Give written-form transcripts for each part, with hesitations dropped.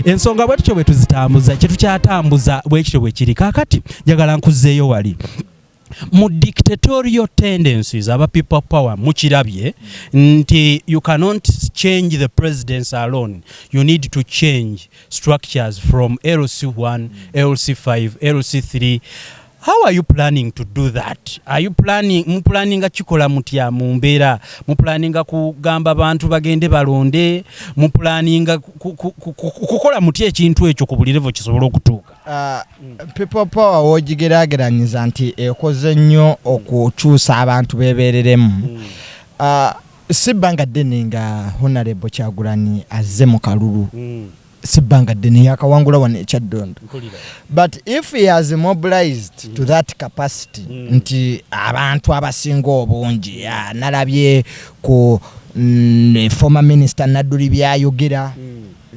ensonga bwetutyo bwe tuzitambuza kyetukyatambuza bwekityo bwe kiri kaakati njagala nkuzzeeyo wali mu dictatorial tendencies aba people power mukirabye nti you cannot change the presidents alone, you need to change structures from LC1 LC5 LC3. How are you planning to do that? Are you planning kikola mutya mu mbeera, mu planning kugamba abantu bagende balonde, mu planning kukola mutya ekintu ekyo ku buli level kisobola okutuuka? People power wogigerageranyiza nti ekoze nnyo okukyusa abantu bebereremu. Sibanga deni nga Honorable Kyagulanyi azze mu kalulu. Sibanga deni yakawangula wane Kyaddondo. But if he has mobilized to that capacity nti abantu abasinga obungi nalabye ku former minister Nadduli byayogera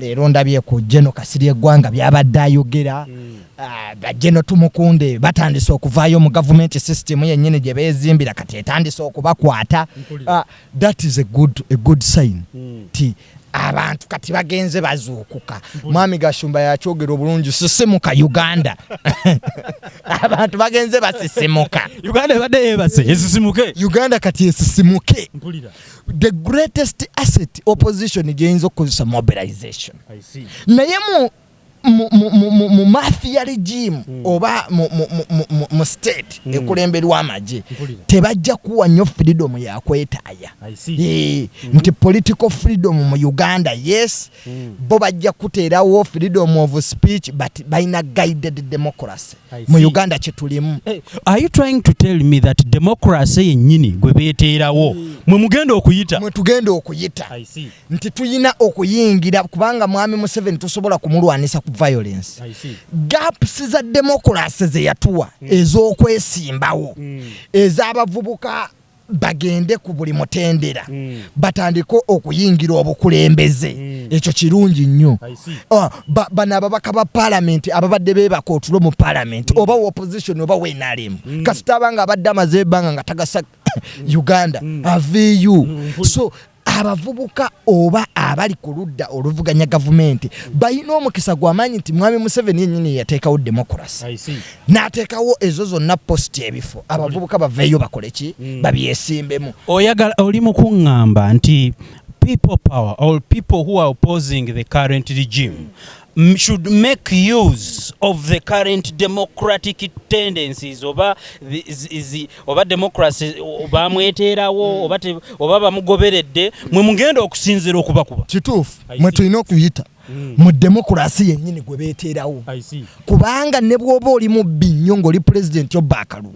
leero ndabye ku Genero Kasirye Gwanga byabadde ayogera Genero Tumukunde batandise okuvaayo mu government system yennyini gye beezimbira kati etandise okubakwata. That is a good sign. Abantu kati bagenze bazuukuka. Mwami Gashumba yakyogera obulungi sisimuka Uganda. Abantu bagenze basisimuka. Uganda ebadde yeebase esisimuke. Uganda kati esisimuke. The greatest asset opposition geyinza okukozesa mobilization. I see. Naye mu mafia regime oba mu state ekulemberwa amagye tebajja kuwa nnyo freedom ya kwetaaya. Nti political freedom mu Uganda yes bo bajja kuteerawo freedom of speech but baina guided democracy mu Uganda kyetulimu. Are you trying to tell me that democracy yennyini gwe beeteerawo mwe mugenda okuyita? Mwe tugenda okuyita. Nti tuyina okuyingira kubanga mwami Museveni tusobola kumulwanisa violence. Gaps za democracy ze yatuwa ez'okwesimbawo ez'abavubuka bagende ku buli mutendera batandiko okuyingira obukulembeze ekyo kirungi nnyo. Bano ababaka ba parliament ababadde beebaka otulo mu parliament oba opposition oba wenalemu kasita abanga abadde amaze ebbanga nga tagasa Uganda aviyu. So abavubuka oba abali ku ludda oluvuganya gavumenti bayina omukisa gw'amaanyi nti mwami Museveni yennyini yateekawo democracy n'ateekawo ezo zonna post ebifo abavubuka baveeyo bakole ki babyesimbemu. Oyagala oli mu kuŋŋamba nti people power or people who are opposing the current regime should make use of the current democratic tendencies oba democracy oba mweterawo oba bamugoberedde mwe mugenda okusinzira okubakuba. Kituufu mwe tulina okuyita mu demokrasi yennyini gwe beeteerawo kubanga ne bw'oba oli mu bbinyo ng'oli president Obakalu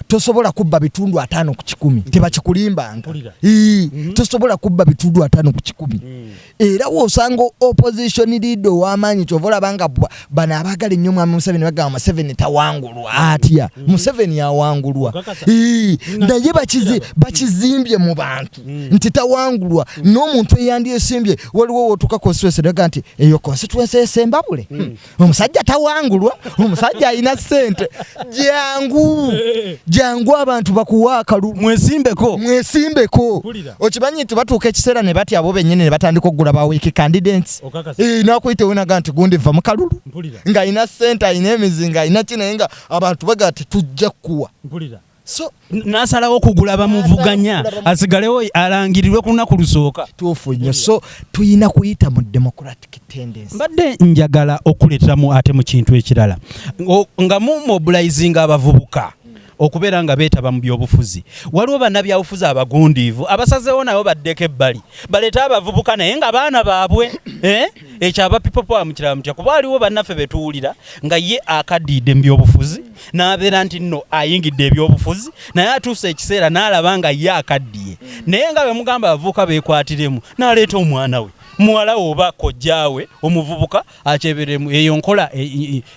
tosobola kubba bitundu 5 ku 10 tebakikulimbanga. Tosobola kubba bitundu 5 ku 10 era wosanga opposition leader w'amaanyi kyova olabanga bano abaagala ennyo mwami Museveni bagamba Museveni tawangulwa atya Museveni yawangulwa naye bakizimbye mu bantu nti tawangulwa n'omuntu eyandyesimbye waliwo wotuka constituency daga nti eyo constituency esembabule omusajja tawangulwa omusajja alina ssente jangu abantu bakuwa akalulu mwesimbeko okimanyi nti batuuka ekiseera ne batya abo bennyini ne batandika okugula ba week candidates nakuyita wenaga nti gundi va mu kalulu nga alina ssente alina emizinga alina kinaye nga abantu baga ti tujja kuwa. So nasalawo okugula bamuvuganya asigalewo alangirirwe ku lunaku lusooka tuufu nnyo. So tuyina kuyita mu democratic tendency. Mbadde njagala okuleeteramu ate mu kintu ekirala nga mu mobilizing abavubuka okubeera nga beetaba mu byobufuzi. Waliwo bannabyabufuzi abagundiivu abasazeewo nabo baddeko ebbali baleeta abavubuka naye nga baana baabwe ekyo aba people power mukirala mutya kuba waliwo bannaffe betuwulira nga ye akaddiidde mu byobufuzi n'abeera nti nno ayingidde ebyobufuzi naye atuusa ekiseera n'alaba nga ye akaddiye naye nga bemugamba abavubuka beekwatiremu n'aleeta omwana we muwala oba kojjaawe omuvubuka akyeberemu eyo nkola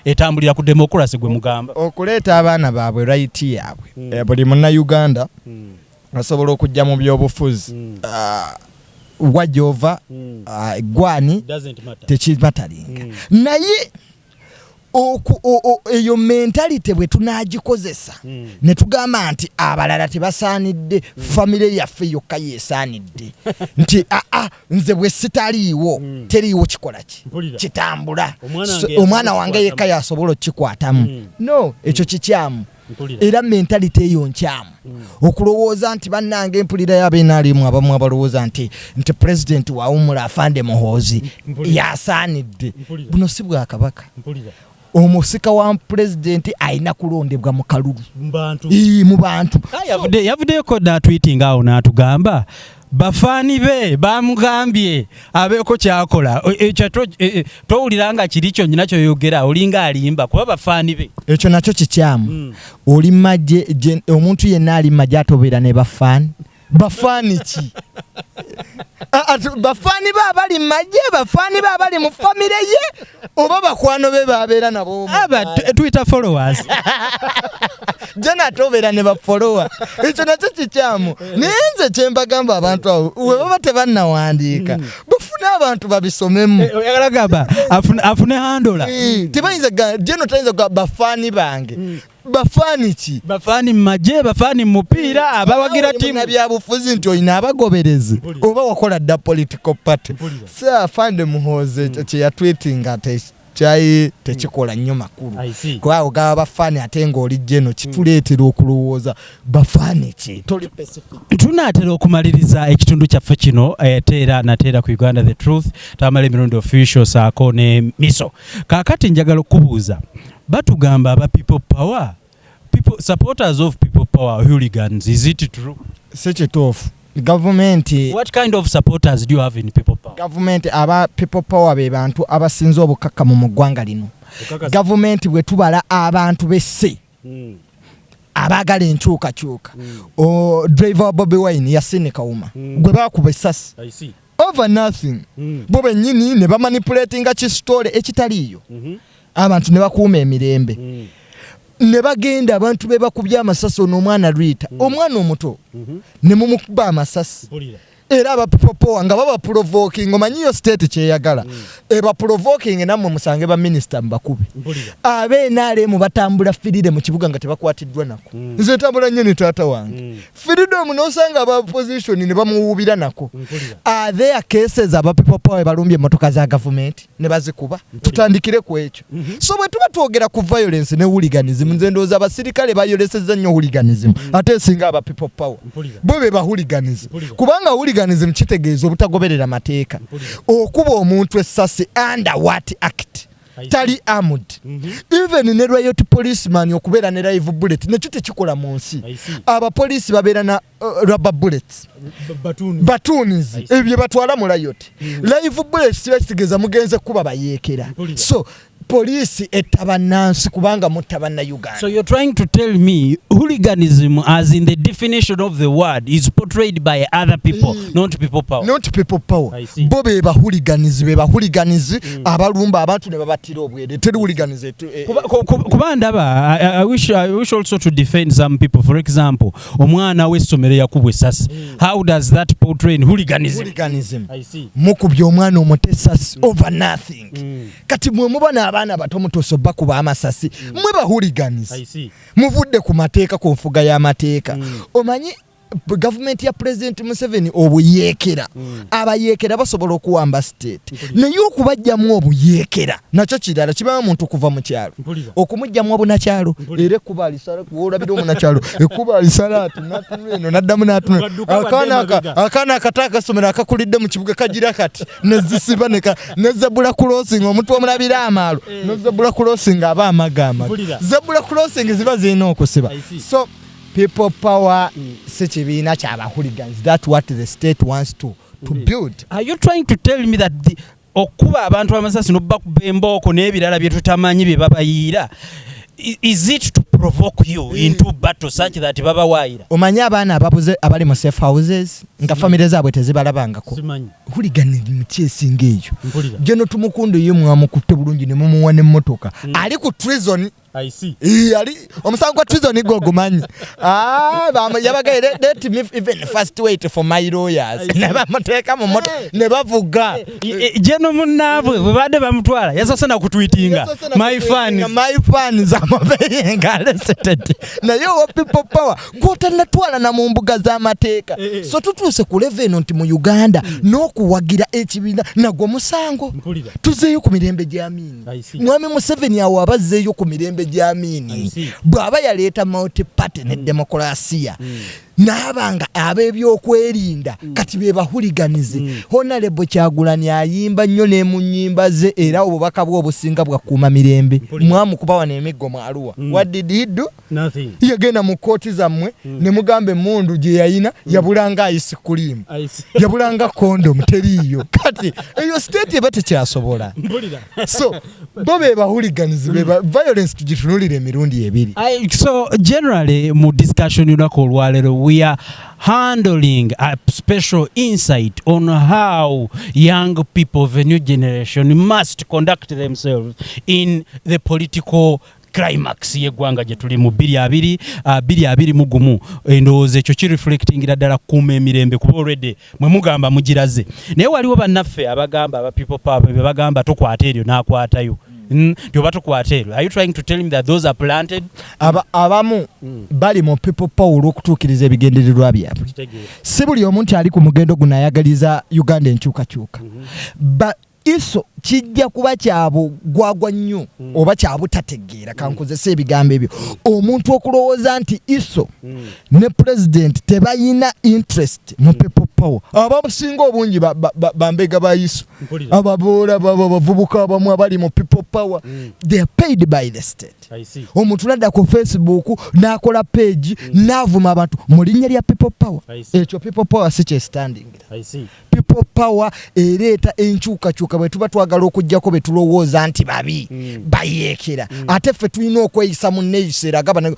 etambulira ku demokrasi gwe mugamba okuleeta abaana baabwe right yaabwe buli munnauganda asobola okujja mu byobufuzi wajova gwani tekimatalinga naye eyo mentality bwe tunagikozesa ne tugamba nti abalala tebasaanidde family yaffe yokka yesaanidde nti nze bwe sitaliiwo teriiwo kikola ki kitambula omwana wange yekka yasobola okukikwatamu no ekyo kikyamu era mentality eyo nkyamu okulowooza nti bannange empulira y'abenaalimu abamu abalowooza nti president wawumula afande muhoozi yasaanidde buno si bwa kabaka omusika wa president ayina kulondebwa mu kalulu mu bantu yavuddeko n'atwitinga awo n'atugamba bafaani be bamugambye abeeko kyakola ekyo towulira nga kiri kyonyina kyoyogera olinga alimba kuba bafaani be ekyo nakyo kikyamu oli majje omuntu yenna ali majje atobeera ne bafaani ki bafaani be abali majje bafaani be abali mu famire ye oba bakwano be babeera nabo Twitter followers jena atobeera ne bafollowa ekyo nakyo kikyamu naye nze kyembagamba abantu abo webaba tebannawandiika bafune abantu babisomemu oyagala gamba afune handola tebayinza jeno tayinza bafaani bange bafaani ki bafaani majje bafaani mupiira abawagira timu byabufuzi nti olina abagoberezi oba wakola dda political party so afande muhooze kye yatweetinga kyayi tekikola nnyo makulu kuba ogaba bafaani ate ng'oli jeno kituleetera okulowooza bafaani ki toli pacific. Tunaatera okumaliriza ekitundu kyaffe kino nateera ku Uganda The Truth tamalemirundiofficial saako ne M.i.S.O. Kaakati njagala okubuuza batugamba aba people power supporters of people power hooligans, is it true? Si kituufu. Government, what kind of supporters do you have in people power? Government aba people power be bantu abasinza obukaka mu ggwanga lino. Government bwe tubala abantu besse abagala enkyukakyuka driver Bobi Wine Yasini Kawuma gwe bakuba essasi over nothing bo benyini ne bamanipulatinga kisitole ekitaliyo abantu ne bakuuma emirembe ne bagenda abantu be bakubya amasasi n'omwana Rita omwana omuto ne mumukuba amasasi era aba people nga baba provoking omanyiyo state kyeyagala eba provoking namwe musange ba minister mbakube abe nale mu batambula firide mu kibuga nga tebakwatiddwa nako nze tambula nyene tata wange freedom no sanga aba opposition ne bamuwubira nako there cases aba people power balumbye motoka za government ne bazikuba tutandikire ku ekyo so bwe tuba twogera ku violence ne hooliganism nze ndoza abasirikale violence nnyo hooliganism ate singa aba people power bo be ba hooliganism kubanga hooliganism kitegeeza obutagoberera mateeka okuba omuntu essasi under what act tali armed even ne riot policeman okubeera ne live bullet nekyo tekikola mu nsi abapoliisi babeera na rubber bullets batunis ebyo batwala mu riot live bullets kitegeeza mugenze kuba bayeekera so police etabanansi kubanga mutabana Uganda. So you're trying to tell me hooliganism as in the definition of the word is portrayed by other people, not people power. Not people power. Bobe ba hooliganism abalumba abantu ne babatira obwede teri hooliganism. Kubandaba I wish also to defend some people. For example, omwana w'essomero yakubwe essasi. How does that portray hooliganism? I see. Mukubye omwana omutesasi over nothing. Kati mwe mubana abaana bato mutoso bakuba amasasi mwe ba hooligans muvudde ku mateeka ku nfuga y'amateeka omanyi government ya president Museveni obuyekera abayekera basobola okuwamba state naye okubajjamu obuyekera nakyo kirala kiba muntu kuva mu kyalo okumujjamu obunakyalo era kuba alisala kuolabira omunakyalo ekuba alisala atuno naddamu n'atuno akana akataka somera akakulidde mu kibuga kagira kati nezisiba nezebula crossing omuntu omulabira amaalo nezebula crossing aba amagama zebula crossing ziba zirina okusiba so people power sechibiina kyaba hooligans. That's what the state wants to build. Are you trying to tell me that okuba abantu amasasi no bakuba embooko n'ebirala bye tutamanyi bye babayira is it to provoke you into battle such that baba waira omanya abaana ababuze abali mu safe houses nga family zaabwe tezibalabangako Hooliganism kyesinga eyo Genero tumukundu ye mwamukutte bulungi ne mumuwa n'emmotoka ali ku treason I see. Ali omusango wa treason go gumanyi yabaga let me even first wait for my lawyers neba muteka mu moto ne bavuga Genero munabwe bwabadde bamutwala yasasana kutwitinga my fans amabenga arrested naye wa people power gotanatwala na mu mbuga z'amateeka so tutuse ku level nti mu Uganda n'okuwagira ekibiina nagwo musango tuzeeyo ku mirembe gy'amini mwami Museveni awo abazzeeyo ku mirembe gy'amini bw'aba yaleeta multi party ne demokrasiya n'abanga ab'ebyokwerinda kati be bahuliganize Honorable Kyagulanyi ayimba nnyo ne mu nnyimba ze era obubaka bwe obusinga bwakuuma mirembe mwamukuba wano emiggo mu Arua what did he do? Nothing. Yagenda mu kooti zammwe ne mugambe mundu gye yayina yabulanga ice cream yabulanga condom teriyo kati eyo state eba tekyasobola so bo be bahuliganize be violence tugitunulire emirundi ebiri. So generally mu discussion yunako olwalero we are handling a special insight on how young people of a new generation must conduct themselves in the political climax yeggwanga gye tuli mu 2021 endowooza ekyo ki reflectingira ddala kuuma emirembe kuba already mwe mugamba mugiraze naye waliwo bannaffe abagamba aba people power be bagamba tukwata eryo n'akwatayo Are you trying to tell him that those are planted? Abamu bali mu people power okutuukiriza ebigendererwa byabwe. Si buli omuntu ali ku mugendo guno ayagaliza Uganda enkyukakyuka. Iso kijja kuba kyabo gwagwa nnyo oba kyabutategeera kankozesa ebigambo ebyo omuntu okulowooza nti iso ne president tebayina interest mu people power abasinga obungi bambega ba iso ababoola bavubuka abamu abali mu people power they are paid by the state. Omuntu nadda ku Facebook n'akola page n'avuma abantu mu linnya lya people power ekyo people power si kye standing. People power ereeta enkyukakyuka bwe tuba twagala okujjako be tulowooza nti babi bayeekera ate ffe tulina okweyisa mu nneeyisera abana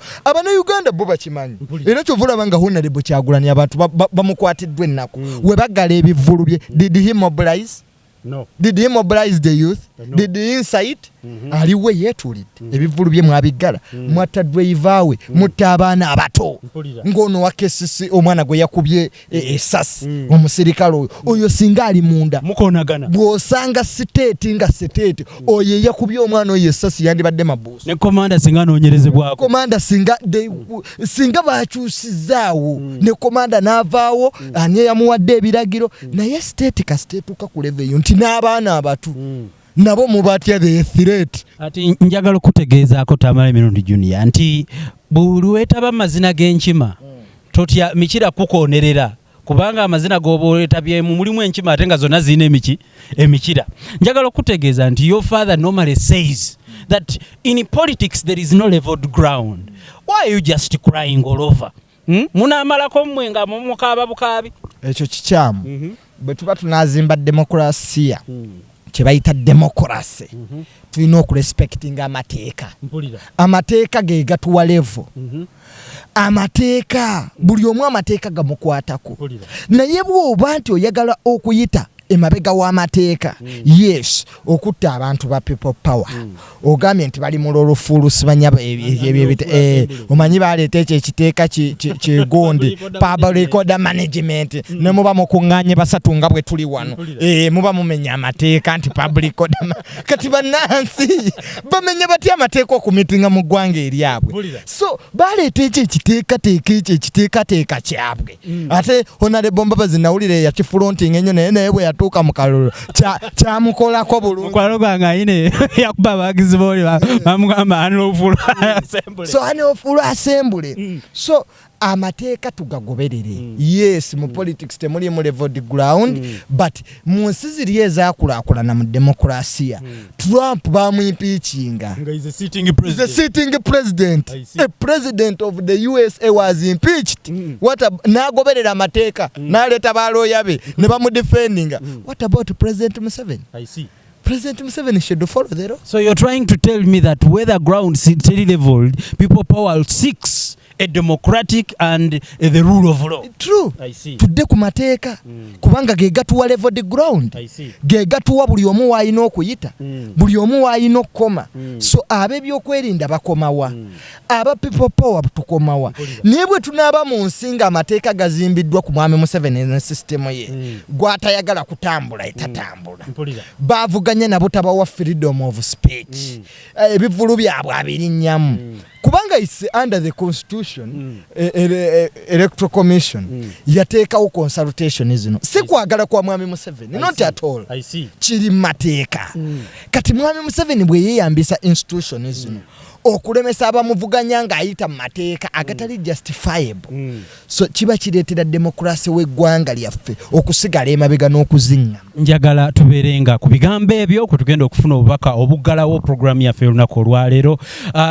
Uganda bo bakimanyi era kyovulaba nga Honorable Kyagulanyi abantu bamukwatiddwa ennaku we baggala ebivvulu bye did he mobilize? No. Did he mobilize the youth? No. Did he incite? Aliwe yeetulidde ebivvulu bye mwabiggala mwatta driver we mutta abaana abato ng'ono wa KCC omwana gwe yakubye essasi omusirikale oyo singa ali munda mukonagana bw'osanga state nga state oyo yakubye omwana oyo essasi yandibadde mabuusu ne komanda singa anoonyerezebwako komanda singa baakyusizaawo ne komanda n'avaawo ani yamuwadde ebiragiro naye state kasiteetuka ku level eyo nti n'abaana abatu nabo mubatya the threat. Ati njagala okutegeezaako Tamalemirundiofficial Jnr nti buli weetaba amazina g'enkima totya mikira kukoonerera kubanga amazina g'obooletabyemu mulimu enkima ate nga zonna zirina emikira. Njagala okutegeeza nti your father normally says that in politics there is no leveled ground. Why are you just crying all over? Munaamalako mmwe nga mumukaaba bukaabi. Ekyo kikyamu bwe tuba tunaazimba demokrasiya kye bayita demokrasi tulina okurespectinga amateeka. Amateeka ge gatuwa level. Amateeka buli omu amateeka gamukwatako naye bw'oba nti oyagala okuyita emabega w'amateeka yes okutta abantu ba people power ogambye nti bali mu lolufuluusibanya omanyi baleeta ekyo ekiteeka kyegondi public order management ne muba mukuŋŋaanye basatu nga bwe tuli wano muba mumenya amateeka nti public order kati bannansi bamenya batya amateeka okumitinga mu ggwanga eryabwe so baleeta ekyo ekiteekateeka ekyo ekiteekateeka kyabwe ate Honorable Mbabazi nawulire yakifronting ennyo naye bwe tuka mukalulu kyamukolako bulungi mukwalo gwange ayine yakuba abagizi booli bamugamba anofulu assembly so anofulu assembly so amateeka tugagoberere yes mu politics temuli mu leveled ground but mu nsi ziri ezaakulaakulana mu demokrasiya Trump bamwimpeachinga is a sitting president a president of the USA was impeached n'agoberera amateeka n'aleeta baalooya be ne bamudefendinga what about President Museveni? President Museveni should follow the law. So you're trying to tell me that whether ground city level, people power seeks a democratic and the rule of law. True. I see. Tudde ku mateeka kubanga ge gatuwa level the ground. I see. Ge gatuwa buli omu wayina okuyita. Buli omu wayina okukoma. So ab'ebyokwerinda bakomawa. Aba people power tukomawa. Naye bwe tunaaba mu nsi nga amateeka gazimbiddwa ku mwami Museveni ne system ye. Gw'atayagala kutambula etatambula. Baavuganya nabo tabawa freedom of speech. Ebivulu byabwe abirinnyamu. Kubanga is under the constitution electoral commission yateekawo consultation zino si kwagala kwa mwami Museveni not at all. I see. Kiri mateeka kati mwami Museveni bwe yeyambisa institution zino okulemesa abamuvuganya ng'ayita mu mateeka agatali justifiable. So kiba kireetera demokrasi w'eggwanga lyaffe okusigala emabega n'okuzinga. Njagala tubeerenga ku bigambo ebyo kwe tugenda okufuna obubaka obuggalawo programu yaffe olunaku olwaleero.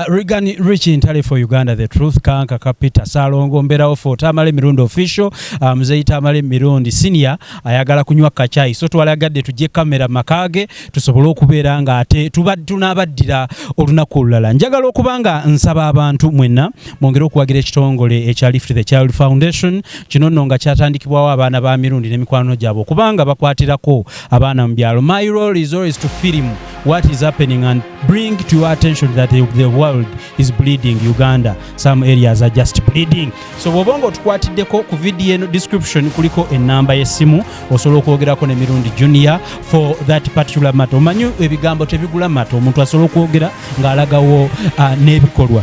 Regan Rich Ntale for Uganda, The Truth, Kanka Kapita Salongo Mberawo for tamalemirundiofficial, Muzeyi Tamalemirundiofficial Senior ayagala kunywa kachai. So twalagadde tujje kamera makage tusobole okubeera nga ate tunabaddira olunaku olulala. Njagala okubanga nsaba abantu mwenna mwongere okuwagira ekitongole ekya Lift the Child Foundation kino nno nga kyatandikibwawo abaana ba Mirundi n'emikwano gyabwe okubanga bakwatirako abaana mu byalo. My role is always to film what is happening and bring to your attention that the world is bleeding. Uganda, some areas are just bleeding. So bw'obanga otukwatiddeko ku video eno description kuliko enamba y'essimu osobola okwogerako ne Mirundi Jnr for that particular matter. Omanyi ebigambo tebigula matter, omuntu asobola okwogera ng'alagawo n'ebikolwa.